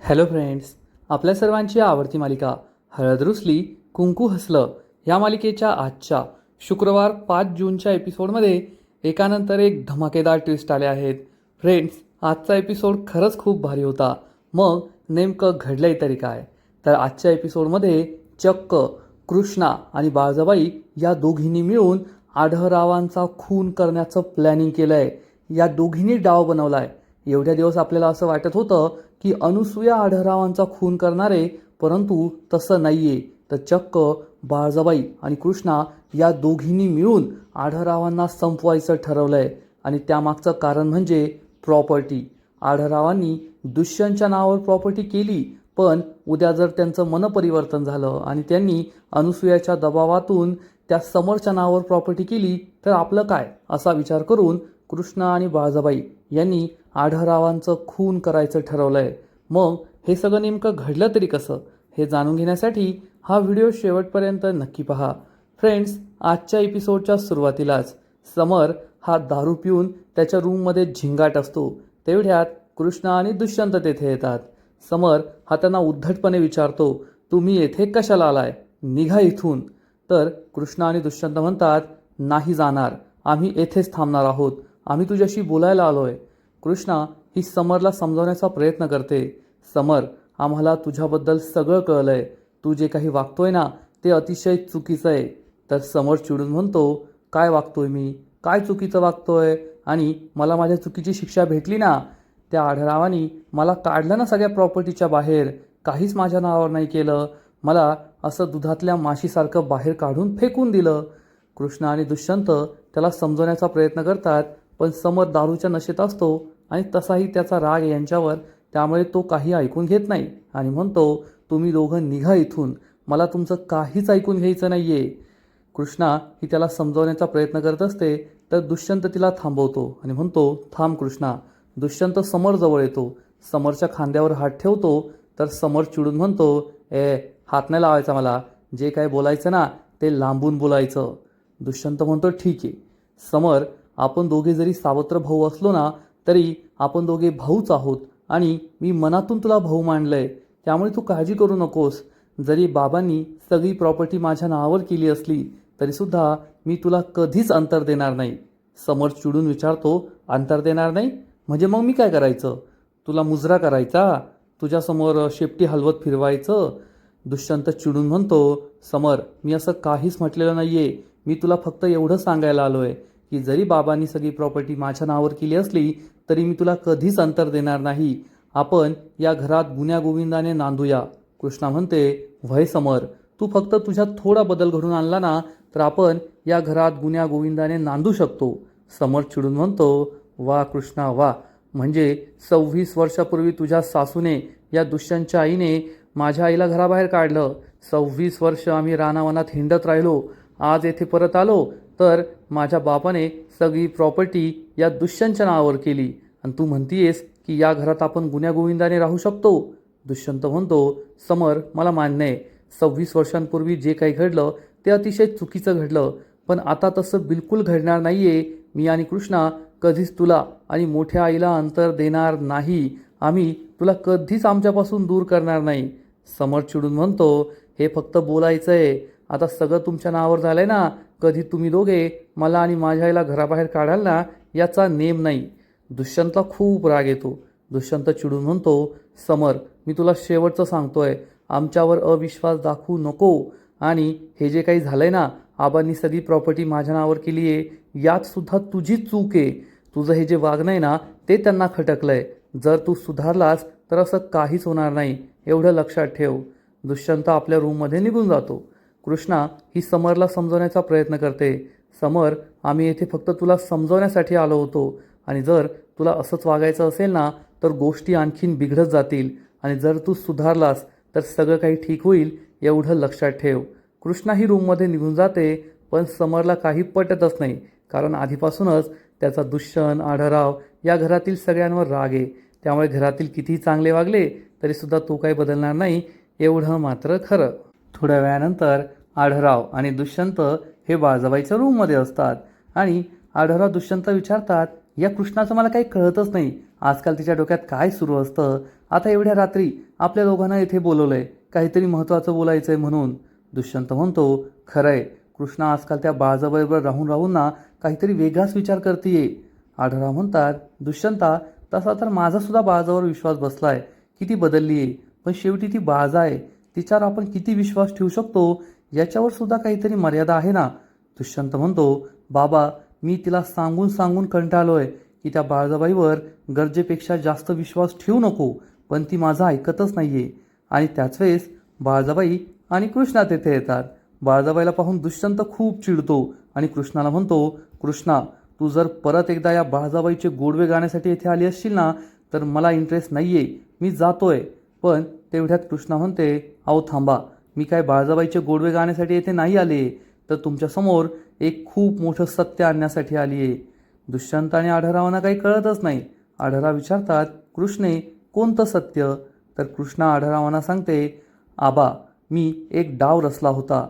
Hello friends, आपल्या सर्वांची आवडती मालिका हळद रुसली कुंकू हसलं या मालिकेच्या आजच्या शुक्रवार 5 जूनच्या एपिसोडमध्ये एकानंतर एक धमाकेदार ट्विस्ट आले आहेत. फ्रेंड्स, आजचा एपिसोड खरंच खूप भारी होता. मग नेमकं घडलंय तरी काय? तर आजच्या एपिसोडमध्ये चक्क कृष्णा आणि बाळजाबाई या दोघींनी मिळून आढळरावांचा खून करण्याचं प्लॅनिंग केलंय. या दोघींनी डाव बनवलाय. एवढ्या दिवस आपल्याला असं वाटत होतं की अनुसूया आढळरावांचा खून करणारे, परंतु तसं नाहीये. तर चक्क बाळजाबाई आणि कृष्णा या दोघींनी मिळून आढळरावांना संपवायचं ठरवलंय. आणि त्यामागचं कारण म्हणजे प्रॉपर्टी. आढळरावांनी दुष्यंतच्या नावावर प्रॉपर्टी केली, पण उद्या जर त्यांचं मनपरिवर्तन झालं आणि त्यांनी अनुसूयाच्या दबावातून त्या समोरच्या नावावर प्रॉपर्टी केली तर आपलं काय, असा विचार करून कृष्णा आणि बाळजाबाई यांनी आढळरावांचं खून करायचं ठरवलंय. मग हे सगळं नेमकं घडलं तरी कसं, हे जाणून घेण्यासाठी हा व्हिडिओ शेवटपर्यंत नक्की पहा. फ्रेंड्स, आजच्या एपिसोडच्या सुरुवातीलाच समर हा दारू पिऊन त्याच्या रूममध्ये झिंगाट असतो. तेवढ्यात कृष्णा आणि दुष्यंत तेथे येतात. समर हा त्यांना उद्धटपणे विचारतो, तुम्ही येथे कशाला आलाय, निघा इथून. तर कृष्णा आणि दुष्यंत म्हणतात, नाही जाणार, आम्ही येथेच थांबणार आहोत, आम्ही तुझ्याशी बोलायला आलोय. कृष्णा ही समरला समजावण्याचा प्रयत्न करते. समर, आम्हाला तुझ्याबद्दल सगळं कळलंय, तू जे काही वागतोय ना ते अतिशय चुकीचं आहे. तर समर चिडून म्हणतो, काय वागतोय मी, काय चुकीचं वागतोय? आणि मला माझ्या चुकीची शिक्षा भेटली ना. त्या आढळरावांनी मला काढलं ना सगळ्या प्रॉपर्टीच्या बाहेर, काहीच माझ्या नावावर नाही केलं, मला असं दुधातल्या माशीसारखं बाहेर काढून फेकून दिलं. कृष्णा आणि दुष्यंत त्याला समजवण्याचा प्रयत्न करतात, पण समर दारूच्या नशेत असतो आणि तसाही त्याचा राग यांच्यावर, त्यामुळे तो काही ऐकून घेत नाही आणि म्हणतो, तुम्ही दोघं निघा इथून, मला तुमचं काहीच ऐकून घ्यायचं नाहीये. कृष्णा ही त्याला समजवण्याचा प्रयत्न करत असते, तर दुष्यंत तिला थांबवतो आणि म्हणतो, थांब कृष्णा. दुष्यंत समरजवळ येतो, समरच्या खांद्यावर हात ठेवतो. तर समर चिडून म्हणतो, हात नाही लावायचा मला, जे काय बोलायचं ना ते लांबून बोलायचं. दुष्यंत म्हणतो, ठीक आहे. समर, आपण दोघे जरी सावत्र भाऊ असलो ना तरी आपण दोघे भाऊच आहोत आणि मी मनातून तुला भाऊ मानलंय, त्यामुळे तू काळजी करू नकोस. जरी बाबांनी सगळी प्रॉपर्टी माझ्या नावावर केली असली तरीसुद्धा मी तुला कधीच अंतर देणार नाही. समर चिडून विचारतो, अंतर देणार नाही म्हणजे मग मी काय करायचं? तुला मुजरा करायचा, तुझ्यासमोर शेपटी हलवत फिरवायचं? दुष्यंत चिडून म्हणतो, समर, मी असं काहीच म्हटलेलं नाहीये, मी तुला फक्त एवढं सांगायला आलोय की जरी बाबांनी सगळी प्रॉपर्टी माझ्या नावावर केली असली तरी मी तुला कधीच अंतर देणार नाही. आपण या घरात गुण्यागोविंदाने नांदूया. कृष्णा म्हणते, व्हय समर, तू फक्त तुझ्यात थोडा बदल घडून आणला ना तर आपण या घरात गुण्यागोविंदाने नांदू शकतो. समर चिडून म्हणतो, वा कृष्णा वा, म्हणजे 26 वर्षापूर्वी तुझ्या सासूने, या दुष्यंतच्या आईने माझ्या आईला घराबाहेर काढलं. 26 वर्ष आम्ही रानावनात हिंडत राहिलो, आज येथे परत आलो तर माझ्या बापाने सगळी प्रॉपर्टी या दुष्यंतच्या नावावर केली आणि तू म्हणतीयेस की या घरात आपण गुण्यागोविंदाने राहू शकतो. दुष्यंत म्हणतो, समर, मला मान्य आहे, 26 वर्षांपूर्वी जे काही घडलं ते अतिशय चुकीचं घडलं, पण आता तसं बिलकुल घडणार नाहीये. मी आणि कृष्णा कधीच तुला आणि मोठ्या आईला अंतर देणार नाही, आम्ही तुला कधीच आमच्यापासून दूर करणार नाही. समर चिडून म्हणतो, हे फक्त बोलायचं आहे, आता सगळं तुमच्या नावावर झालंय ना, कधी तुम्ही दोघे मला आणि माझ्या आईला घराबाहेर काढाल ना याचा नेम नाही. दुष्यंतला खूप राग येतो. दुष्यंत चिडून म्हणतो, समर, मी तुला शेवटचं सांगतोय, आमच्यावर अविश्वास दाखवू नको. आणि हे जे काही झालंय ना, आबांनी सगळी प्रॉपर्टी माझ्या नावावर केली आहे, यात सुद्धा तुझी चूक आहे. तुझं हे जे वागणं आहे ना ते त्यांना खटकलंय. जर तू सुधारलास तर असं काहीच होणार नाही, एवढं लक्षात ठेव. दुष्यंत आपल्या रूममध्ये निघून जातो. कृष्णा ही समरला समजवण्याचा प्रयत्न करते. समर, आम्ही येथे फक्त तुला समजवण्यासाठी आलो होतो आणि जर तुला असंच वागायचं असेल ना तर गोष्टी आणखीन बिघडत जातील आणि जर तू सुधारलास तर सगळं काही ठीक होईल, एवढं लक्षात ठेव. कृष्णा ही रूममध्ये निघून जाते, पण समरला काही पटतच नाही, कारण आधीपासूनच त्याचा दुष्यंत, आढळराव या घरातील सगळ्यांवर राग आहे. त्यामुळे घरातील कितीही चांगले वागले तरीसुद्धा तो काही बदलणार नाही, एवढं मात्र खरं. थोड्या वेळानंतर आढळराव आणि दुष्यंत हे बाळजाबाईच्या रूममध्ये असतात आणि आढळराव दुष्यंत विचारतात, या कृष्णाचं मला काही कळतच नाही, आजकाल तिच्या डोक्यात काय सुरू असतं. आता एवढ्या रात्री आपल्या दोघांना येथे बोलवलंय, काहीतरी महत्त्वाचं बोलायचं आहे म्हणून. दुष्यंत म्हणतो, खरंय, कृष्णा आजकाल त्या बाळजाबाईबरोबर राहून राहून ना काहीतरी वेगळाच विचार करतीये. आढळराव म्हणतात, दुष्यंता, तसा तर माझा सुद्धा बाळजावर विश्वास बसलाय की ती बदलली आहे, पण शेवटी ती बाळजा आहे. तिच्यावर आपण किती विश्वास ठेवू शकतो याच्यावर सुद्धा काहीतरी मर्यादा आहे ना. दुष्यंत म्हणतो, बाबा, मी तिला सांगून सांगून कंटाळलोय की त्या बाळजाबाईवर गरजेपेक्षा जास्त विश्वास ठेवू नको, पण ती माझं ऐकतच नाहीये. आणि त्याच वेळेस बाळजाबाई आणि कृष्णा तेथे येतात. बाळजाबाईला पाहून दुष्यंत खूप चिडतो आणि कृष्णाला म्हणतो, कृष्णा, तू जर परत एकदा या बाळजाबाईचे गोडवे गाण्यासाठी येथे आली असशील ना तर मला इंटरेस्ट नाहीये, मी जातोय. पण तेवढ्यात कृष्णा म्हणते, अहो थांबा, मी काय बाळजाबाईचे गोडवे गाण्यासाठी येथे नाही आले, तर तुमच्यासमोर एक खूप मोठं सत्य आणण्यासाठी आली आहे. दुष्यंत आणि आढळरावांना काही कळतच नाही. आढळराव विचारतात, कृष्णे, कोणतं सत्य? तर कृष्णा आढळरावांना सांगते, आबा, मी एक डाव रचला होता.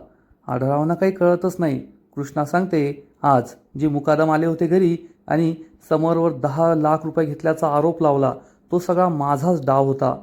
आढळरावांना काही कळतच नाही. कृष्णा सांगते, आज जे मुकादम आले होते घरी आणि समोरवर 10 लाख रुपये घेतल्याचा आरोप लावला, तो सगळा माझाच डाव होता.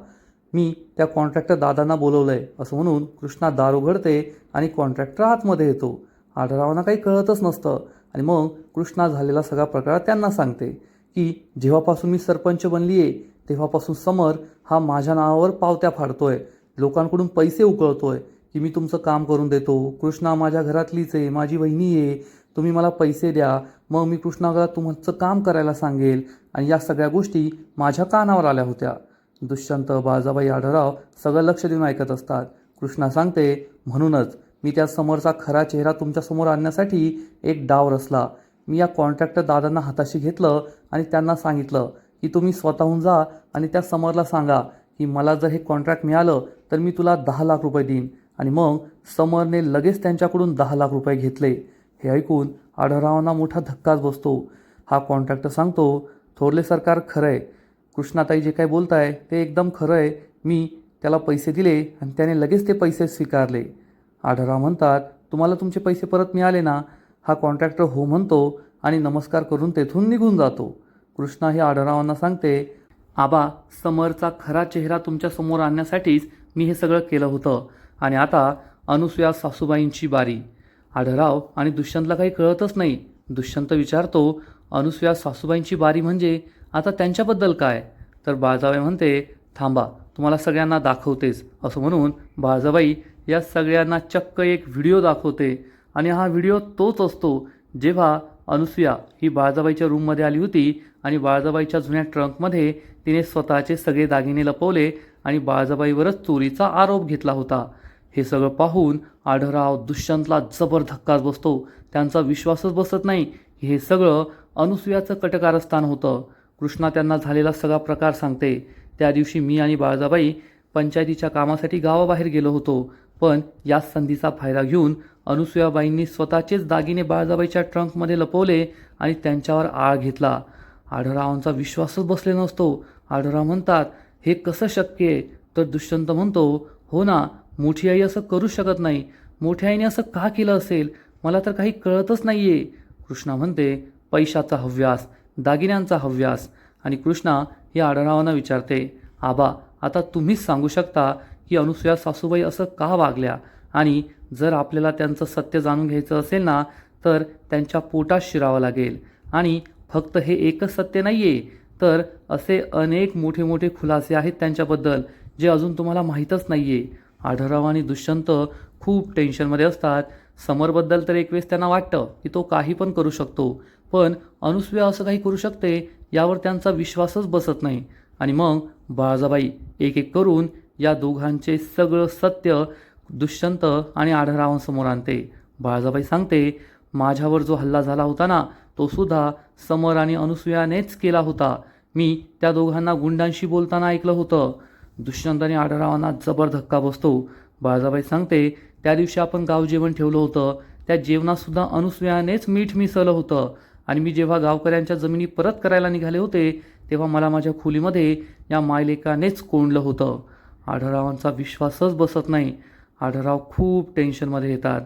मी त्या कॉन्ट्रॅक्टर दादांना बोलवलंय असं म्हणून कृष्णा दार उघडते आणि कॉन्ट्रॅक्टर आतमध्ये येतो. आढळरावांना काही कळतच नसतं आणि मग कृष्णा झालेला सगळा प्रकार त्यांना सांगते की जेव्हापासून मी सरपंच बनली आहे तेव्हापासून समर हा माझ्या नावावर पावत्या फाडतोय, लोकांकडून पैसे उकळतोय की मी तुमचं काम करून देतो, कृष्णा माझ्या घरातलीच आहे, माझी वहिनी आहे, तुम्ही मला पैसे द्या, मग मी कृष्णाला तुमचं काम करायला सांगेल. आणि या सगळ्या गोष्टी माझ्या कानावर आल्या होत्या. दुष्यंत, बाळजाबाई, आढळराव सगळं लक्ष देऊन ऐकत असतात. कृष्णा सांगते, म्हणूनच मी त्या समोरचा खरा चेहरा तुमच्यासमोर आणण्यासाठी एक डाव रचला. मी या कॉन्ट्रॅक्टर दादांना हाताशी घेतलं आणि त्यांना सांगितलं की तुम्ही स्वतःहून जा आणि त्या समोरला सांगा की मला जर हे कॉन्ट्रॅक्ट मिळालं तर मी तुला 10 लाख रुपये देईन. आणि मग समरने लगेच त्यांच्याकडून 10 लाख रुपये घेतले. हे ऐकून आढळरावांना मोठा धक्काच बसतो. हा कॉन्ट्रॅक्टर सांगतो, थोरले सरकार, खरं आहे, कृष्णाताई जे काही बोलताय ते एकदम खरं आहे. मी त्याला पैसे दिले आणि त्याने लगेच ते पैसे स्वीकारले. आढळराव म्हणतात, तुम्हाला तुमचे पैसे परत मिळाले ना? हा कॉन्ट्रॅक्टर हो म्हणतो आणि नमस्कार करून तेथून निघून जातो. कृष्णा हे आढळरावांना सांगते, आबा, समरचा खरा चेहरा तुमच्यासमोर आणण्यासाठीच मी हे सगळं केलं होतं आणि आता अनुसूया सासूबाईंची बारी. आढळराव आणि दुष्यंतला काही कळतच नाही. दुष्यंत विचारतो, अनुसूया सासूबाईंची बारी म्हणजे आता त्यांच्याबद्दल काय? तर बाळजाबाई म्हणते, थांबा, तुम्हाला सगळ्यांना दाखवतेच असं म्हणून बाळजाबाई या सगळ्यांना चक्क एक व्हिडिओ दाखवते. आणि हा व्हिडिओ तोच असतो जेव्हा अनुसूया ही बाळजाबाईच्या रूममध्ये आली होती आणि बाळजाबाईच्या जुन्या ट्रंकमध्ये तिने स्वतःचे सगळे दागिने लपवले आणि बाळजाबाईवरच चोरीचा आरोप घेतला होता. हे सगळं पाहून आढळराव, दुष्यंतला जबर धक्काच बसतो. त्यांचा विश्वासच बसत नाही की हे सगळं अनुसूयाचं कटकारस्थान होतं. कृष्णा त्यांना झालेला सगळा प्रकार सांगते. त्या दिवशी मी आणि बाळजाबाई पंचायतीच्या कामासाठी गावाबाहेर गेलो होतो, पण याच संधीचा फायदा घेऊन अनुसूयाबाईंनी स्वतःचेच दागिने बाळजाबाईच्या ट्रंकमध्ये लपवले आणि त्यांच्यावर आळ घेतला. आढळरावांचा विश्वासच बसले नसतो. आढळराव म्हणतात, हे कसं शक्य आहे? तर दुष्यंत म्हणतो, हो ना, मोठी आई असं करू शकत नाही. मोठ्या आईने असं का केलं असेल? मला तर काही कळतच नाहीये. कृष्णा म्हणते, पैशाचा हव्यास, दागिन्यांचा हव्यास. आणि कृष्णा हे आढळरावांना विचारते, आबा, आता तुम्हीच सांगू शकता की अनुसूया सासूबाई असं का वागल्या? आणि जर आपल्याला त्यांचं सत्य जाणून घ्यायचं असेल ना तर त्यांच्या पोटात शिरावं लागेल. आणि फक्त हे एकच सत्य नाही आहे, तर असे अनेक मोठे मोठे खुलासे आहेत त्यांच्याबद्दल जे अजून तुम्हाला माहीतच नाही आहे. आढळराव आणि दुष्यंत खूप टेन्शनमध्ये असतात. समरबद्दल तर एक वेळेस त्यांना वाटतं की तो काही पण करू शकतो, पण अनुसूया असं काही करू शकते यावर त्यांचा विश्वासच बसत नाही. आणि मग बाळजाबाई एक एक करून या दोघांचे सगळं सत्य दुष्यंत आणि आढळरावांसमोर आणते. बाळजाबाई सांगते, माझ्यावर जो हल्ला झाला होता ना तो सुद्धा समर आणि अनुसूयानेच केला होता. मी त्या दोघांना गुंडांशी बोलताना ऐकलं होतं. दुष्यंत आणि आढळरावांना जबर धक्का बसतो. बाळजाबाई सांगते, त्या दिवशी आपण गाव जेवण ठेवलं होतं, त्या जेवणातसुद्धा अनुसूयानेच मीठ मिसळलं होतं. आणि मी जेव्हा गावकऱ्यांच्या जमिनी परत करायला निघाले होते तेव्हा मला माझ्या खोलीमध्ये या मायलेकानेच कोंडलं होतं. आढळरावांचा विश्वासच बसत नाही. आढळराव खूप टेन्शनमध्ये येतात.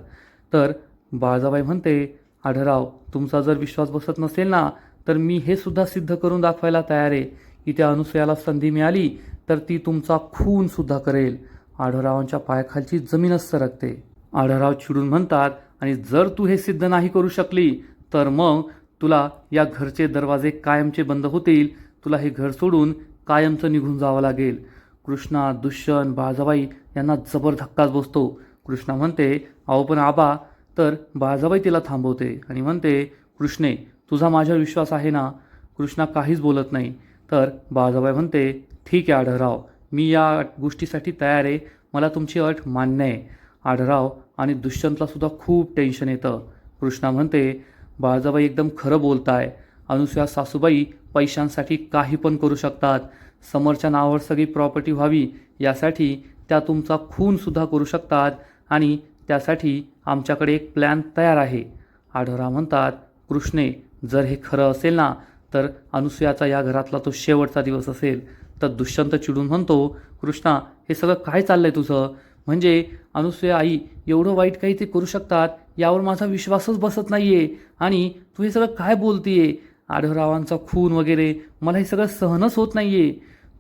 तर बाळजाबाई म्हणते, आढळराव, तुमचा जर विश्वास बसत नसेल ना तर मी हे सुद्धा सिद्ध करून दाखवायला तयार आहे इथे अनुसयाला संधी मिळाली तर ती तुमचा खून सुद्धा करेल. आढळरावांच्या पायाखालची जमीनच सरकते. आढळराव चिडून म्हणतात, आणि जर तू हे सिद्ध नाही करू शकली तर मग तुला या घरचे दरवाजे कायमचे बंद होतील. तुला हे घर सोडून कायमचं निघून जावं लागेल. कृष्णा, दुष्यंत, बाळजाबाई यांना जबर धक्काच बसतो. कृष्णा म्हणते, अहो पण आबा. तर बाळजाबाई तिला थांबवते आणि म्हणते, कृष्णे, तुझा माझ्यावर विश्वास आहे ना? कृष्णा काहीच बोलत नाही. तर बाळजाबाई म्हणते, ठीक आहे आढळराव, मी या गोष्टीसाठी तयार आहे. मला तुमची अट मान्य आहे. आढळराव आणि दुष्यंतला सुद्धा खूप टेन्शन येतं. कृष्णा म्हणते, बाळजाबाई एकदम खरं बोलताय. अनुसया सासूबाई पैशांसाठी काही पण करू शकतात. समोरच्या नावावर सगळी प्रॉपर्टी व्हावी यासाठी त्या तुमचा खूनसुद्धा करू शकतात आणि त्यासाठी आमच्याकडे एक प्लॅन तयार आहे. आढळराव म्हणतात, कृष्णे, जर हे खरं असेल ना तर अनुसयाचा या घरातला तो शेवटचा दिवस असेल. तर दुष्यंत चिडून म्हणतो, कृष्णा, हे सगळं काय चाललंय तुझं? म्हणजे अनुसया आई एवढं वाईट काही ते करू शकतात यावर माझा विश्वासच बसत नाहीये. आणि तू हे सगळं काय बोलतीये? आढळरावांचा खून वगैरे मला हे सगळं सहनच होत नाहीये.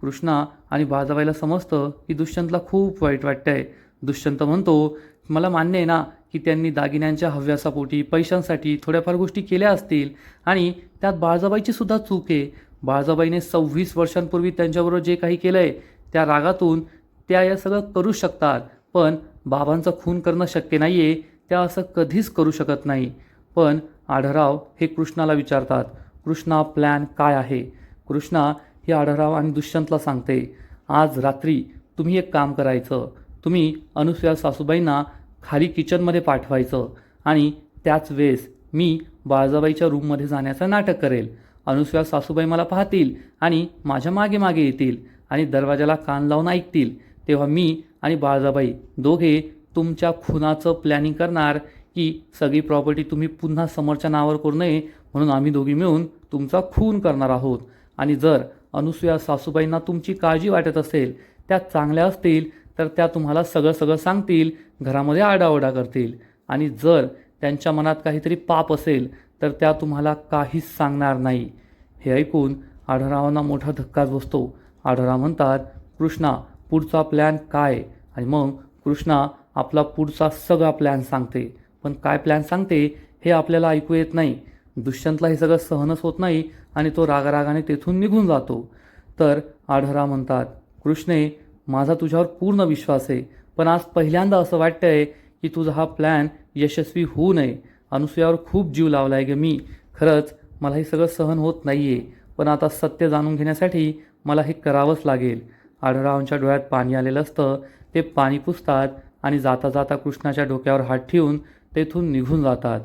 कृष्णा आणि बाळजाबाईला समजतं की दुष्यंतला खूप वाईट वाटतंय. दुष्यंत म्हणतो, मला मान्य आहे ना की त्यांनी दागिन्यांच्या हव्यासापोटी पैशांसाठी थोड्याफार गोष्टी केल्या असतील आणि त्यात बाळजाबाईची सुद्धा चूक आहे. बाळजाबाईने 26 वर्षांपूर्वी त्यांच्याबरोबर जे काही केलं आहे त्या रागातून त्या या सगळं करू शकतात. पण बाबांचा खून करणं शक्य नाही आहे. त्या असं कधीच करू शकत नाही. पण आढळराव हे कृष्णाला विचारतात, कृष्णा, प्लॅन काय आहे? कृष्णा हे आढळराव आणि दुष्यंतला सांगते, आज रात्री तुम्ही एक काम करायचं. तुम्ही अनुसया सासूबाईंना खाली किचनमध्ये पाठवायचं आणि त्याच वेळेस मी बाळजाबाईच्या रूममध्ये जाण्याचं नाटक करेल. अनुसया सासूबाई मला पाहतील आणि माझ्या मागे मागे येतील आणि दरवाजाला कान लावून ऐकतील. तेव्हा मी आणि बाळजाबाई दोघे तुमच्या खुनाचं प्लॅनिंग करणार की सगळी प्रॉपर्टी तुम्ही पुन्हा समोरच्या नावावर करू नये म्हणून आम्ही दोघी मिळून तुमचा खून करणार आहोत. आणि जर अनुसया सासूबाईंना तुमची काळजी वाटत असेल, त्या चांगल्या असतील तर त्या तुम्हाला सगळं सांगतील, घरामध्ये आरडाओरडा करतील. आणि जर त्यांच्या मनात काहीतरी पाप असेल तर त्या तुम्हाला काहीच सांगणार नाही. हे ऐकून आढळरावांना मोठा धक्काच बसतो. आढळराव म्हणतात, कृष्णा, पुढचा प्लॅन काय? आणि मग कृष्णा आपला पुढचा सगळा प्लॅन सांगते. पण काय प्लॅन सांगते हे आपल्याला ऐकू येत नाही. दुष्यंतला हे सगळं सहनच होत नाही आणि तो रागारागाने तेथून निघून जातो. तर आढळराव म्हणतात, कृष्णे, माझा तुझ्यावर पूर्ण विश्वास आहे, पण आज पहिल्यांदा असं वाटतंय की तुझा हा प्लॅन यशस्वी होऊ नये. अनुसयावर खूप जीव लावला आहे ग मी. खरंच मला हे सगळं सहन होत नाही आहे. पण आता सत्य जाणून घेण्यासाठी मला हे करावंच लागेल. आढळरावांच्या डोळ्यात पाणी आलेलं असतं. ते पाणी पुसतात आणि जाता जाता कृष्णाच्या डोक्यावर हात ठेवून तेथून निघून जातात.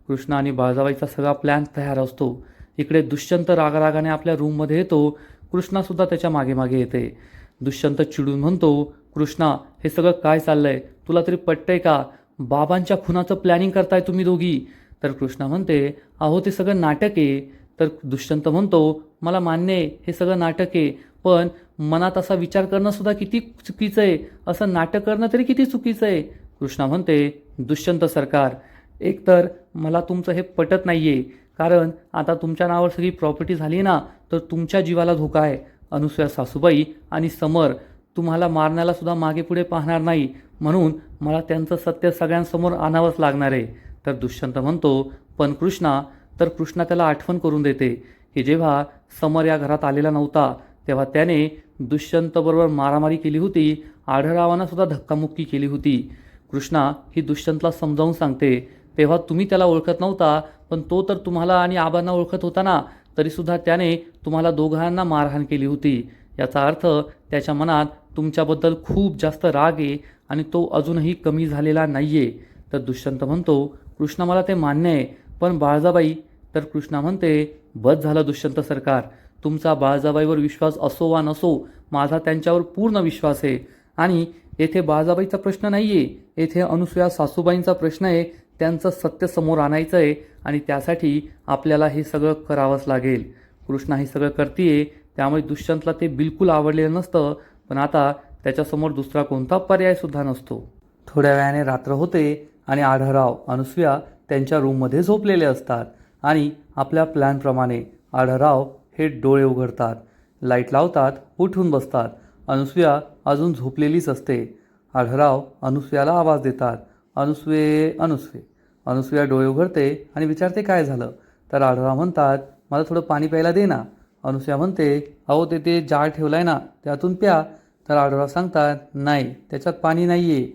कृष्ण आणि बाळजाबाईचा सगळा प्लॅन तयार असतो. इकडे दुष्यंत रागारागाने आपल्या रूममध्ये येतो. कृष्णासुद्धा त्याच्या मागे मागे येते. दुष्यंत चिडून म्हणतो, कृष्णा, हे सगळं काय चाललंय? तुला तरी पटतंय का? बाबांच्या खुनाचं प्लॅनिंग करताय तुम्ही दोघी. तर कृष्णा म्हणते, अहो ते सगळं नाटक आहे. तर दुष्यंत म्हणतो, मला मान्य आहे हे सगळं नाटक आहे, पण मनात असा विचार करणं सुद्धा किती चुकीचं आहे. असं नाटक करणं तरी किती चुकीचं आहे. कृष्णा म्हणते, दुष्यंत सरकार, एकतर मला तुमचं हे पटत नाही आहे, कारण आता तुमच्या नावावर सगळी प्रॉपर्टी झाली ना तर तुमच्या जीवाला धोका आहे. अनुसया सासूबाई आणि समर तुम्हाला मारण्याला सुद्धा मागे पुढे पाहणार नाही, म्हणून मला त्यांचं सत्य सगळ्यांसमोर आणावंच लागणार आहे. तर दुष्यंत म्हणतो, पण कृष्णा. तर कृष्णा त्याला आठवण करून देते की जेव्हा समर या घरात आलेला नव्हता तेव्हा त्याने दुष्यंतबरोबर मारामारी केली होती. आढळरावांना सुद्धा धक्कामुक्की केली होती. कृष्णा ही दुष्यंतला समजावून सांगते, तेव्हा तुम्ही त्याला ओळखत नव्हता, पण तो तर तुम्हाला आणि आबांना ओळखत होता ना. तरीसुद्धा त्याने तुम्हाला दोघांना मारहाण केली होती. याचा अर्थ त्याच्या मनात तुमच्याबद्दल खूप जास्त राग आहे आणि तो अजूनही कमी झालेला नाही आहे. तर दुष्यंत म्हणतो, कृष्णा, मला ते मान्य आहे, पण बाळजाबाई. तर कृष्णा म्हणते, बस झालं दुष्यंत सरकार. तुमचा बाळजाबाईवर विश्वास असो वा नसो, माझा त्यांच्यावर पूर्ण विश्वास आहे. आणि येथे बाळजाबाईचा प्रश्न नाही आहे, येथे अनुसया सासूबाईंचा प्रश्न आहे. त्यांचं सत्य समोर आणायचं आहे आणि त्यासाठी आपल्याला हे सगळं करावंच लागेल. कृष्णा हे सगळं करतीये, त्यामुळे दुष्यंतला ते बिलकुल आवडलेलं नसतं, पण आता त्याच्यासमोर दुसरा कोणता पर्यायसुद्धा नसतो. थोड्या वेळाने रात्र होते आणि आढळराव, अनुसया त्यांच्या रूममध्ये झोपलेले असतात आणि आपल्या प्लॅनप्रमाणे आढळराव हे डोळे उघडतात. लाईट लावतात, उठून बसतात. अनुसूया अजून झोपलेलीच असते. आढळराव अनुसूयाला आवाज देतात, अनुसवे अनुसवे. अनुसूया डोळे उघडते आणि विचारते काय झालं. तर आढळराव म्हणतात, मला थोडं पाणी प्यायला दे ना. अनुसूया म्हणते, अहो ते जार ठेवलाय ना, त्यातून प्या. तर आढळराव सांगतात, नाही त्याच्यात पाणी नाही आहे,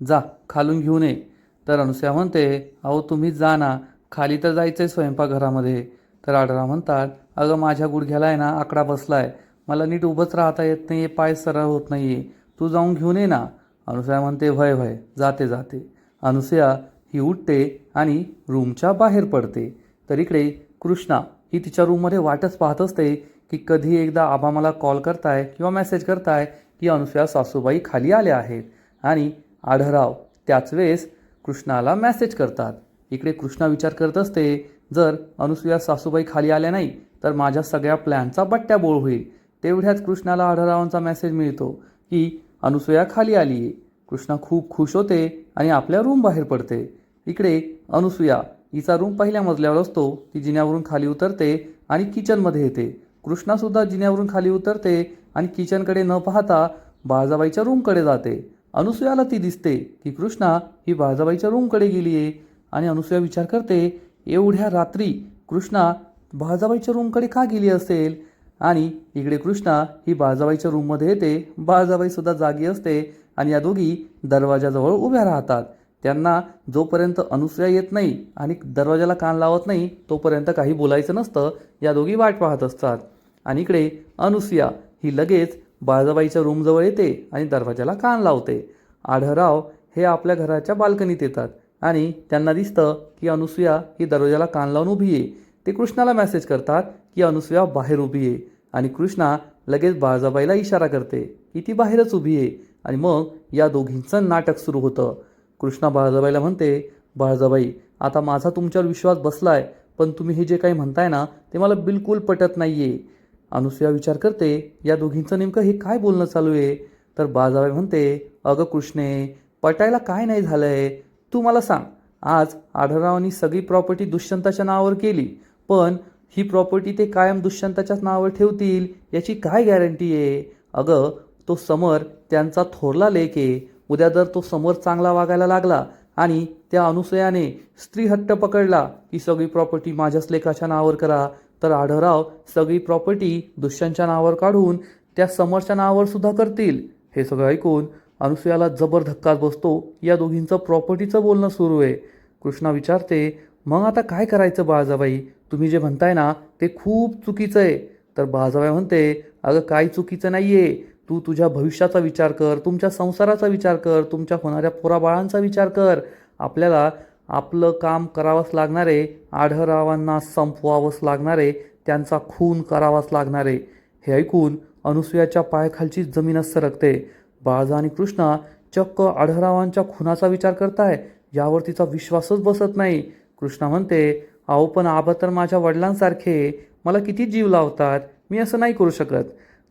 जा खालून घेऊन ये. तर अनुसूया म्हणते, अहो तुम्हीच जा ना, खाली तर जायचं आहे स्वयंपाकघरामध्ये. तर आढळराव म्हणतात, अगं माझ्या गुडघ्याला आहे ना आकडा बसलाय, मला नीट उभंच राहता येत नाही, पाय सरळ होत नाही आहे, तू जाऊन घेऊन ये ना. अनुसूया म्हणते, भय भय जाते जाते. अनुसूया ही उठते आणि रूमच्या बाहेर पडते. तर इकडे कृष्णा ही तिच्या रूममध्ये वाटच पाहत असते की कधी एकदा आबा मला कॉल करताय किंवा मेसेज करताय की अनुसूया सासूबाई खाली आल्या आहेत. आणि आढळराव त्याच वेळेस कृष्णाला मेसेज करतात. इकडे कृष्णा विचार करत असते, जर अनुसूया सासूबाई खाली आल्या नाही तर माझ्या सगळ्या प्लॅनचा बट्ट्याबोळ होईल. तेवढ्याच कृष्णाला आढळरावांचा मेसेज मिळतो की अनुसूया खाली आली आहे. कृष्णा खूप खुश होते आणि आपल्या रूम बाहेर पडते. इकडे अनुसूया हिचा रूम पहिल्या मजल्यावर असतो. ती जिन्यावरून खाली उतरते आणि किचनमध्ये येते. कृष्णासुद्धा जिन्यावरून खाली उतरते आणि किचनकडे न पाहता बाळजाबाईच्या रूमकडे जाते. अनुसूयाला ती दिसते की कृष्णा ही बाळजाबाईच्या रूमकडे गेली आहे. आणि अनुसूया विचार करते, एवढ्या रात्री कृष्णा बाळजाबाईच्या रूमकडे का गेली असेल. आणि इकडे कृष्णा ही बाळजाबाईच्या रूममध्ये येते. बाळजाबाईसुद्धा जागी असते आणि या दोघी दरवाजाजवळ उभ्या राहतात. त्यांना जोपर्यंत अनुसूया येत नाही आणि दरवाजाला कान लावत नाही तोपर्यंत काही बोलायचं नसतं. या दोघी वाट पाहत असतात. आणि इकडे अनुसूया ही लगेच बाळजाबाईच्या रूमजवळ येते आणि दरवाजाला कान लावते. आढळराव हे आपल्या घराच्या बाल्कनीत येतात आणि त्यांना दिसतं की अनुसूया ही दरवाजाला कान लावून उभी आहे. ते कृष्णाला मेसेज करतात की अनुसूया बाहेर उभी आहे. आणि कृष्णा लगेच बाळजाबाईला इशारा करते की ती बाहेरच उभी आहे. आणि मग या दोघींचं नाटक सुरू होतं. कृष्णा बाळजाबाईला म्हणते, बाळजाबाई आता माझा तुमच्यावर विश्वास बसलाय, पण तुम्ही हे जे काही म्हणताय ना ते मला बिलकुल पटत नाही आहे. अनुसूया विचार करते, या दोघींचं नेमकं हे काय बोलणं चालू आहे. तर बाळजाबाई म्हणते, अगं कृष्णे पटायला काय नाही झालं आहे, तू मला सांग. आज आढळरावांनी सगळी प्रॉपर्टी दुष्यंताच्या नावावर केली, पण ही प्रॉपर्टी ते कायम दुष्यंताच्याच नावावर ठेवतील याची काय गॅरंटी आहे. अगं तो समर त्यांचा थोरला लेक आहे. उद्या जर तो समोर चांगला वागायला लागला आणि त्या अनुसूयाने स्त्री हट्ट पकडला की सगळी प्रॉपर्टी माझ्याच लेकाच्या नावावर करा, तर आढळराव सगळी प्रॉपर्टी दुष्यंतच्या नावावर काढून त्या समरच्या नावावर सुद्धा करतील. हे सगळं ऐकून अनुसूयाला जबर धक्काच बसतो. या दोघींचं प्रॉपर्टीचं बोलणं सुरू आहे. कृष्णा विचारते, मग आता काय करायचं बाळजाबाई, तुम्ही जे म्हणताय ना ते खूप चुकीचं आहे. तर बाळजाबाई म्हणते, अगं काही चुकीचं नाही आहे, तू तुझ्या भविष्याचा विचार कर, तुमच्या संसाराचा विचार कर, तुमच्या होणाऱ्या पोराबाळांचा विचार कर. आपल्याला आपलं काम करावंच लागणार आहे. आढळरावांना संपवावंच लागणार आहे, त्यांचा खून करावाच लागणार आहे. हे ऐकून अनुसूयाच्या पायाखालची जमीनच सरकते. बाळजा आणि कृष्णा चक्क आढळरावांच्या खुनाचा विचार करताय यावर तिचा विश्वासच बसत नाही. कृष्णा म्हणते, अहो पण आबा तर माझ्या वडिलांसारखे, मला किती जीव लावतात, मी असं नाही करू शकत.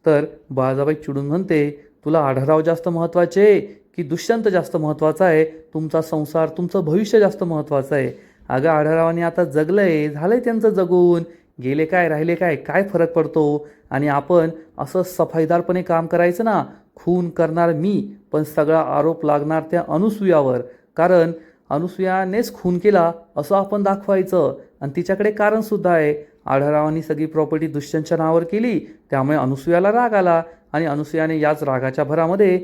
तर बाळजाबाई चिडून म्हणते, तुला आढळराव जास्त महत्त्वाचे की दुष्यंत जास्त महत्त्वाचा आहे, तुमचा संसार तुमचं भविष्य जास्त महत्त्वाचं आहे. अगं आढळरावांनी आता जगलंय, झालंय त्यांचं जगून, गेले काय राहिले काय, काय फरक पडतो. आणि आपण असं सफाईदारपणे काम करायचं ना, खून करणार मी पण सगळा आरोप लागणार त्या अनुसूयावर, कारण अनुसूयानेच खून केला असं आपण दाखवायचं. आणि तिच्याकडे कारणसुद्धा आहे, आढळरावांनी सगळी प्रॉपर्टी दुष्यंतच्या नावावर केली, त्यामुळे अनुसूयाला राग आला आणि अनुसूयाने याच रागाच्या भरामध्ये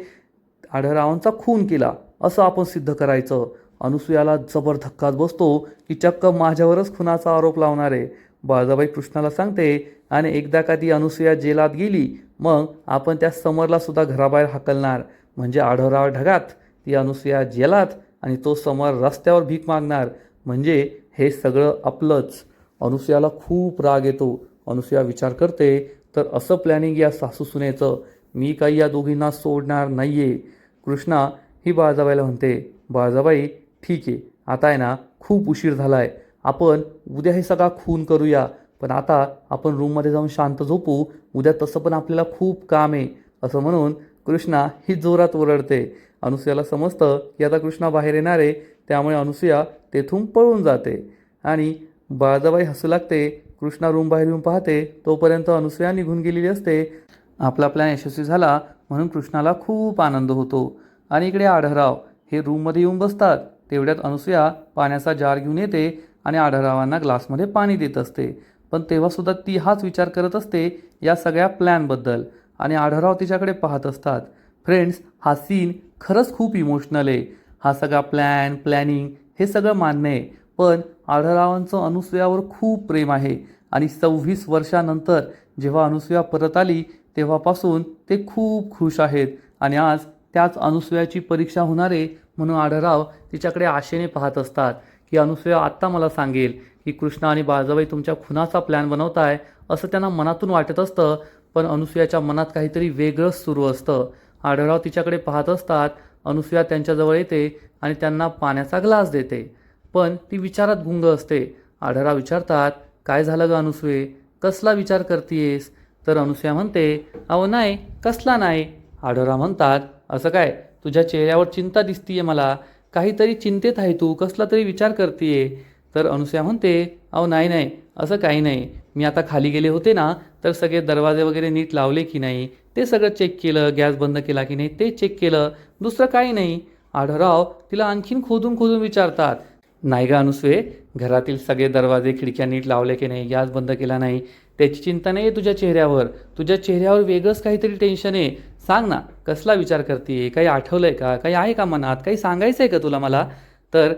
आढळरावांचा खून केला असं आपण सिद्ध करायचं. अनुसूयाला जबर धक्काच बसतो की चक्क माझ्यावरच खुनाचा आरोप लावणार आहे. बाळजाबाई कृष्णाला सांगते, आणि एकदा का ती अनुसूया जेलात गेली मग आपण त्या समरला सुद्धा घराबाहेर हाकलणार, म्हणजे आढळराव ढगात, ती अनुसूया जेलात आणि तो समर रस्त्यावर भीक मागणार, म्हणजे हे सगळं आपलंच. अनुसूयाला खूप राग येतो. अनुसूया विचार करते, तर असं प्लॅनिंग या सासू सुनेचं, मी काही या दोघींना सोडणार नाही आहे. कृष्णा ही बाळजाबाईला म्हणते, बाळजाबाई ठीक आहे, आता आहे ना खूप उशीर झाला आहे, आपण उद्या हे सगळा खून करूया, पण आता आपण रूममध्ये जाऊन शांत झोपू, उद्या तसं पण आपल्याला खूप काम आहे. असं म्हणून कृष्णा ही जोरात ओरडते. अनुसूयाला समजतं की आता कृष्णा बाहेर येणार आहे, त्यामुळे अनुसूया तेथून पळून जाते. आणि बाळजाबाई हसू लागते कृष्णा रूम बाहेर येऊन पाहते तोपर्यंत अनसूया निघून गेलेली असते. आपला प्लॅन यशस्वी झाला म्हणून कृष्णाला खूप आनंद होतो. आणि इकडे आढळराव हे रूममध्ये येऊन बसतात. तेवढ्यात अनसूया पाण्याचा जार घेऊन येते आणि आढळरावांना ग्लासमध्ये पाणी देत असते. पण तेव्हासुद्धा ती हाच विचार करत असते या सगळ्या प्लॅनबद्दल आणि आढळराव तिच्याकडे पाहत असतात. फ्रेंड्स, हा सीन खरंच खूप इमोशनल आहे. हा सगळा प्लॅनिंग हे सगळं मान्य आहे, पण आढळरावांचं अनसूयावर खूप प्रेम आहे आणि 26 वर्षानंतर जेव्हा अनसूया परत आली तेव्हापासून ते खूप खुश आहेत. आणि आज त्याच अनसूयाची परीक्षा होणार आहे म्हणून आढळराव तिच्याकडे आशेने पाहत असतात की अनसूया आत्ता मला सांगेल की कृष्णा आणि बाळजाबाई तुमच्या खुनाचा प्लॅन बनवताय असं त्यांना मनातून वाटत असतं. पण अनसूयाच्या मनात काहीतरी वेगळंच सुरू असतं. आढळराव तिच्याकडे पाहत असतात. अनसूया त्यांच्याजवळ येते आणि त्यांना पाण्याचा ग्लास देते, पण ती विचारात गुंग असते. आढळराव विचारतात, काय झालं ग अनसूये, कसला विचार करतीयेस? तर अनसूया म्हणते, अहो नाही, कसला नाही. आढळराव म्हणतात, असं काय, तुझ्या चेहऱ्यावर चिंता दिसतीये मला, काहीतरी चिंतेत आहे तू, कसला तरी विचार करतीये. तर अनसूया म्हणते, अहो नाही नाही, असं काही नाही. मी आता खाली गेले होते ना, तर सगळे दरवाजे वगैरे नीट लावले की नाही ते सगळं चेक केलं, गॅस बंद केला की नाही ते चेक केलं, दुसरं काही नाही. आढळराव तिला आणखीन खोदून खोदून विचारतात, नाही ग अनसूये, घरातील सगळे दरवाजे खिडक्या नीट लावले की नाही, गॅस बंद केला नाही, त्याची चिंता नाही आहे तुझ्या चेहऱ्यावर. तुझ्या चेहऱ्यावर वेगळंच काहीतरी टेन्शन आहे. सांग ना, कसला विचार करते, काही आठवलं आहे का, काही आहे का मनात, काही सांगायचं आहे का तुला मला? तर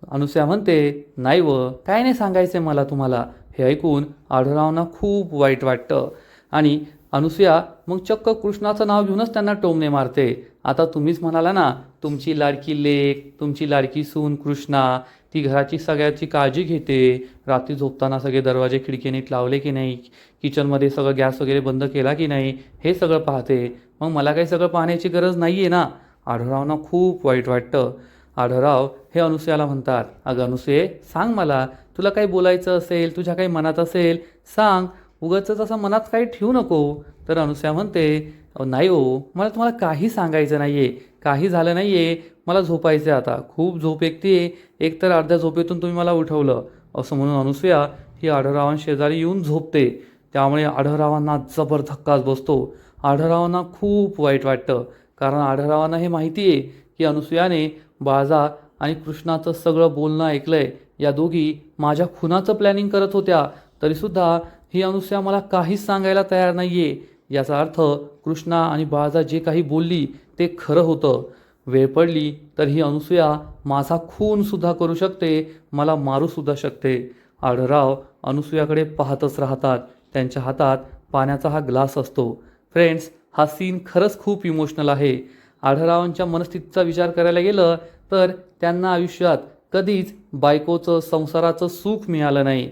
अनसूया म्हणते, नाही व, काय नाही सांगायचं आहे मला तुम्हाला. हे ऐकून आढळरावांना खूप वाईट वाटतं आणि अनसूया मग चक्क कृष्णाचं नाव घेऊनच त्यांना टोमणे मारते. आता तुम्हीच म्हणाला ना, तुमची लाडकी लेक, तुमची लाडकी सून कृष्णा, ती घराची सगळ्याची काळजी घेते, रात्री झोपताना सगळे दरवाजे खिडकी नीट लावले की नाही, किचनमध्ये सगळं गॅस वगैरे बंद केला की नाही हे सगळं पाहते. मग मला काही सगळं पाहण्याची गरज नाही आहे ना. आढळरावांना खूप वाईट वाटतं. आढळराव हे अनसूयाला म्हणतात, अगं अनसूये, सांग मला, तुला काही बोलायचं असेल, तुझ्या काही मनात असेल सांग, उगाचच असं मनात काही ठेवू नको. तर अनसूया म्हणते, नाही हो, मला तुम्हाला काही सांगायचं नाही आहे, काही झालं नाही आहे, मला झोपायचं आहे आता, खूप झोप येते, एकतर अर्ध्या झोपेतून तुम्ही मला उठवलं. असं म्हणून अनसूया ही आढळरावांशेजारी येऊन झोपते. त्यामुळे आढळरावांना जबर धक्काच बसतो. आढळरावांना खूप वाईट वाटतं, कारण आढळरावांना हे माहिती आहे की अनसूयाने बाळजा आणि कृष्णाचं सगळं बोलणं ऐकलंय. या दोघी माझ्या खुनाचं प्लॅनिंग करत होत्या, तरीसुद्धा ही अनसूया मला काहीच सांगायला तयार नाही आहे. याचा अर्थ कृष्णा आणि बाळजा जे काही बोलली ते खरं होतं. वेळ पडली तर ही अनसूया माझा खूनसुद्धा करू शकते, मला मारूसुद्धा शकते. आढळराव अनसूयाकडे पाहतच राहतात. त्यांच्या हातात पाण्याचा हा ग्लास असतो. फ्रेंड्स, हा सीन खरंच खूप इमोशनल आहे. आढळरावांच्या मनस्थितीचा विचार करायला गेलं तर त्यांना आयुष्यात कधीच बायकोचं, संसाराचं सुख मिळालं नाही.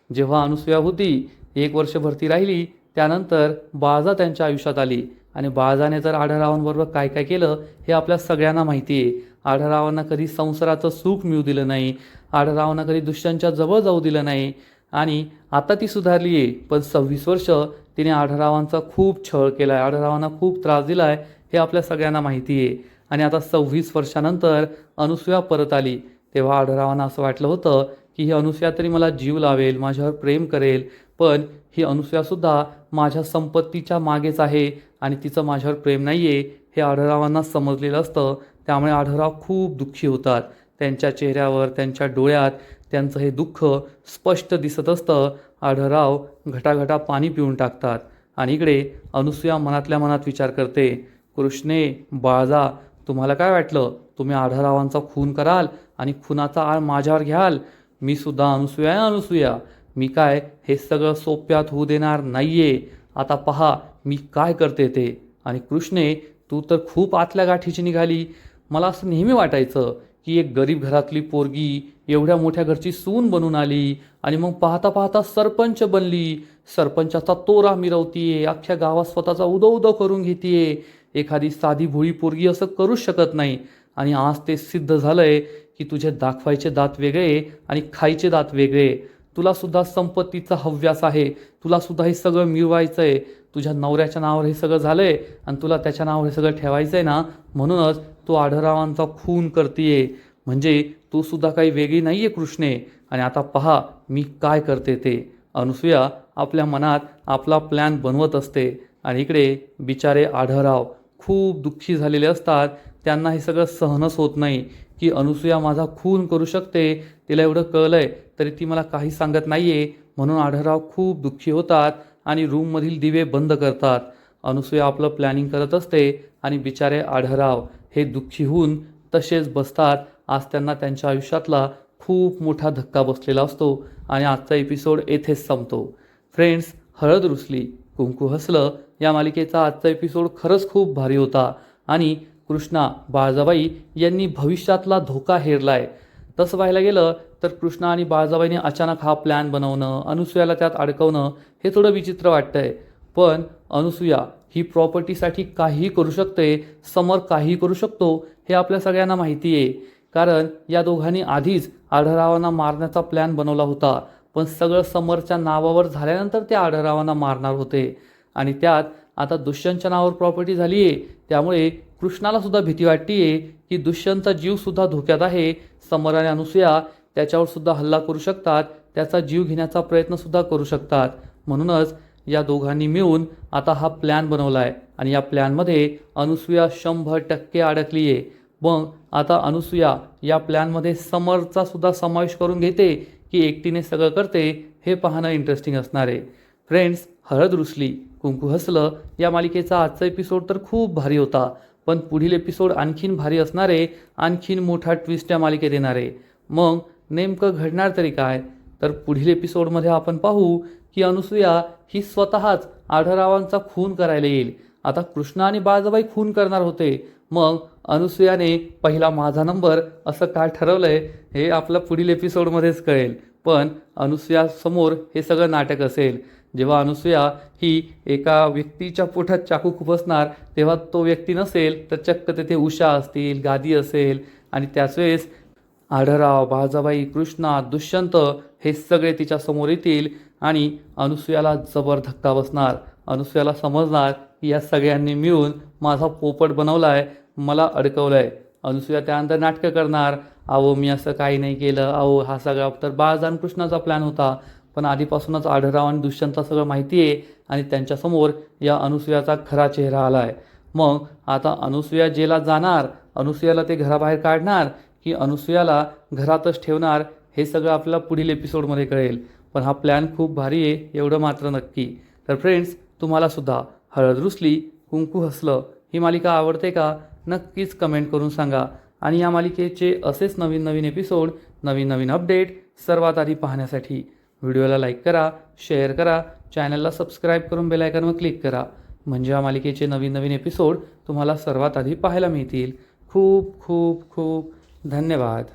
जेव्हा अनसूया होती 1 वर्ष भरती राहिली, त्यानंतर बाळजा त्यांच्या आयुष्यात आली आणि बाळजाने तर आढळरावांबरोबर काय काय केलं हे आपल्या सगळ्यांना माहिती आहे. आढळरावांना कधी संसाराचं सुख मिळू दिलं नाही, आढळरावांना कधी दुष्यांच्या जवळ जाऊ दिलं नाही आणि आता ती सुधारली आहे. पण 26 वर्ष तिने आढळरावांचा खूप छळ केला आहे, आढळरावांना खूप त्रास दिला आहे, हे आपल्या सगळ्यांना माहिती आहे. आणि आता 26 वर्षानंतर अनसूया परत आली. तेव्हा आढळरावांना असं वाटलं होतं की ही अनसूया तरी मला जीव लावेल, माझ्यावर प्रेम करेल, पण ही अनसूयासुद्धा माझ्या संपत्तीच्या मागेच आहे आणि तिचं माझ्यावर प्रेम नाही आहे हे आढळरावांना समजलेलं असतं. त्यामुळे आढळराव खूप दुःखी होतात. त्यांच्या चेहऱ्यावर, त्यांच्या डोळ्यात त्यांचं हे दुःख स्पष्ट दिसत असतं. आढळराव घटाघटा पाणी पिऊन टाकतात आणि इकडे अनसूया मनातल्या मनात विचार करते, कृष्णे, बाळजा, तुम्हाला काय वाटलं तुम्ही आढळरावांचा खून कराल आणि खुनाचा आळ माझ्यावर घ्याल? मी सुद्धा अनसूया आहे, अनसूया, मी काय हे सगळं सोप्यात होऊ देणार नाहीये. आता पहा मी काय करते ते. आणि कृष्णे, तू तर खूप आतल्या गाठीची निघाली. मला असं नेहमी वाटायचं की एक गरीब घरातली पोरगी एवढ्या मोठ्या घरची सून बनून आली आणि मग पाहता पाहता सरपंच बनली, सरपंचाचा तोरा मिरवतीये, अख्ख्या गावात स्वतःचा उदो उदो करून घेतीये. एखादी साधी भोळी पोरगी असं करूच शकत नाही. आणि आज ते सिद्ध झालंय की तुझे दाखवायचे दात वेगळे आणि खायचे दात वेगळे. तुला सुद्धा संपत्तीचा हव्यास आहे, तुला सुद्धा हे सगळं मिळवायचं आहे, तुझ्या नवऱ्याच्या नावावर हे सगळं झालंय आणि तुला त्याच्या नावावर हे सगळं ठेवायचं आहे ना, म्हणूनच तू आढळरावांचा खून करतीये. म्हणजे तू सुद्धा काही वेगळी नाही आहे कृष्णे. आणि आता पहा मी काय करते ते. अनुसूया आपल्या मनात आपला प्लॅन बनवत असते आणि इकडे बिचारे आढळराव खूप दुःखी झालेले असतात. त्यांना हे सगळं सहनच होत नाही की अनुसूया माझा खून करू शकते, तिला एवढं कळलंय तरी ती मला काही सांगत नाही आहे. म्हणून आढळराव खूप दुःखी होतात आणि रूममधील दिवे बंद करतात. अनुसूया आपलं प्लॅनिंग करत असते आणि बिचारे आढळराव हे दुःखी होऊन तसेच बसतात. आज त्यांना त्यांच्या आयुष्यातला खूप मोठा धक्का बसलेला असतो आणि आजचा एपिसोड येथेच संपतो. फ्रेंड्स, हळद रुसली कुंकू हसलं या मालिकेचा आजचा एपिसोड खरंच खूप भारी होता आणि कृष्णा बाळजाबाई यांनी भविष्यातला धोका हेरलाय. तसं पाहायला गेलं तर कृष्णा आणि बाळजाबाईने अचानक हा प्लॅन बनवणं, अनुसूयाला त्यात अडकवणं हे थोडं विचित्र वाटतंय. पण अनुसूया ही प्रॉपर्टीसाठी काहीही करू शकते, समर काहीही करू शकतो हे आपल्या सगळ्यांना माहिती आहे. कारण या दोघांनी आधीच आढळरावांना मारण्याचा प्लॅन बनवला होता. पण सगळं समरच्या नावावर झाल्यानंतर ते आढळरावांना मारणार होते आणि त्यात आता दुष्यंतच्या नावावर प्रॉपर्टी झाली आहे. त्यामुळे कृष्णाला सुद्धा भीती वाटते की दुष्यंतचा जीवसुद्धा धोक्यात आहे. समर आणि अनुसूया त्याच्यावर सुद्धा हल्ला करू शकतात, त्याचा जीव घेण्याचा प्रयत्नसुद्धा करू शकतात. म्हणूनच या दोघांनी मिळून आता हा प्लॅन बनवला आहे आणि या प्लॅनमध्ये अनुसूया 100% अडकली आहे. मग आता अनुसूया या प्लॅनमध्ये समरचा सुद्धा समावेश करून घेते की एकटीने सगळं करते हे पाहणं इंटरेस्टिंग असणार आहे. फ्रेंड्स, हळद रुसली कुंकू हसलं या मालिकेचा आजचा एपिसोड तर खूप भारी होता. पण पुढील एपिसोड आणखीन भारी असणार आहे, आणखीन मोठा ट्विस्ट या मालिकेत येणार आहे. मग नेमकं घडणार तरी काय? तर पुढील एपिसोडमध्ये आपण पाहू की अनुसूया ही स्वतःच आढळरावांचा खून करायला येईल. आता कृष्णा आणि बाळजाबाई खून करणार होते, मग अनुसूयाने पहिला माझा नंबर असं काय ठरवलंय हे आपलं पुढील एपिसोडमध्येच कळेल. पण अनुसूया समोर हे सगळं नाटक असेल. जेव्हा अनुसूया ही एका व्यक्तीच्या पोटात चाकू खुपसणार तेव्हा तो व्यक्ती नसेल तर चक्क तेथे उषा असतील, गादी असेल आणि त्याच वेळेस आढळराव, बाळजाबाई, कृष्णा, दुष्यंत हे सगळे तिच्या समोर येतील आणि अनुसूयाला जबर धक्का बसणार. अनुसूयाला समजणार की या सगळ्यांनी मिळून माझा पोपट बनवला आहे, मला अडकवलं आहे. अनुसूया त्यानंतर नाटकं करणार, अहो मी असं काही नाही केलं, अहो हा सगळा तर बाळजा आणि कृष्णाचा प्लॅन होता. पण आधीपासूनच आढळराव आणि दुष्यंतला सगळं माहिती आहे आणि त्यांच्यासमोर या अनुसूयाचा खरा चेहरा आला आहे. मग आता अनुसूया जेला जाणार, अनुसूयाला ते घराबाहेर काढणार की अनुसूयाला घरातच ठेवणार हे सगळं आपल्याला पुढील एपिसोडमध्ये कळेल. पण हा प्लॅन खूप भारी आहे एवढं मात्र नक्की. तर फ्रेंड्स, तुम्हालासुद्धा हळद रुसली कुंकू हसलं ही मालिका आवडते का? नक्कीच कमेंट करून सांगा. आणि या मालिकेचे असेच नवीन नवीन एपिसोड, नवीन नवीन अपडेट सर्वात आधी पाहण्यासाठी व्हिडिओला लाईक करा, शेअर करा, चॅनलला सबस्क्राईब करून बेल आयकॉनवर क्लिक करा. म्हणजे या मालिकेचे नवीन नवीन एपिसोड तुम्हाला सर्वात आधी पाहायला मिळतील. खूप खूप खूप धन्यवाद.